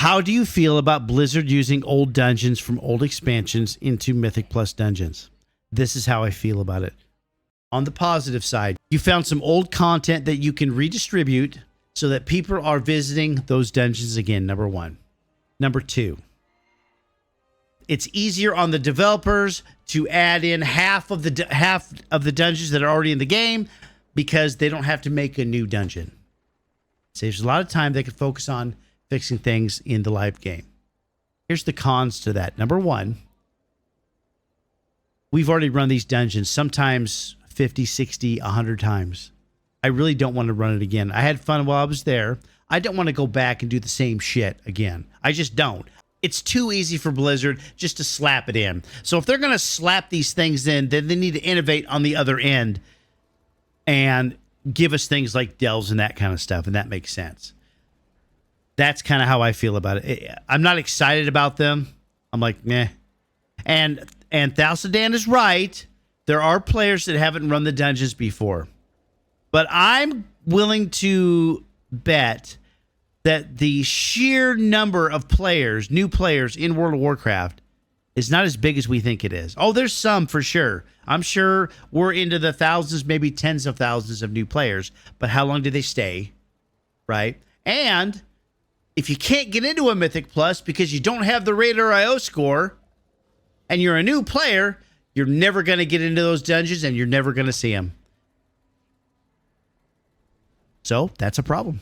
How do you feel about Blizzard using old dungeons from old expansions into Mythic Plus dungeons? This is how I feel about it. On the positive side, you found some old content that you can redistribute so that people are visiting those dungeons again, number one. Number two, it's easier on the developers to add in half of the dungeons that are already in the game because they don't have to make a new dungeon. Saves a lot of time. They can focus on fixing things in the live game. Here's the cons to that. Number one, we've already run these dungeons sometimes 50, 60, 100 times. I really don't want to run it again. I had fun while I was there. I don't want to go back and do the same shit again. I just don't. It's too easy for Blizzard just to slap it in. So if they're going to slap these things in, then they need to innovate on the other end and give us things like delves and that kind of stuff, and that makes sense. That's kind of how I feel about it. I'm not excited about them. I'm like, meh. And Thalsadan is right. There are players that haven't run the dungeons before. But I'm willing to bet that the sheer number of players, new players in World of Warcraft, is not as big as we think it is. Oh, there's some for sure. I'm sure we're into the thousands, maybe tens of thousands of new players. But how long do they stay? Right? And if you can't get into a Mythic Plus because you don't have the Radar IO score and you're a new player, you're never going to get into those dungeons and you're never going to see them. So that's a problem.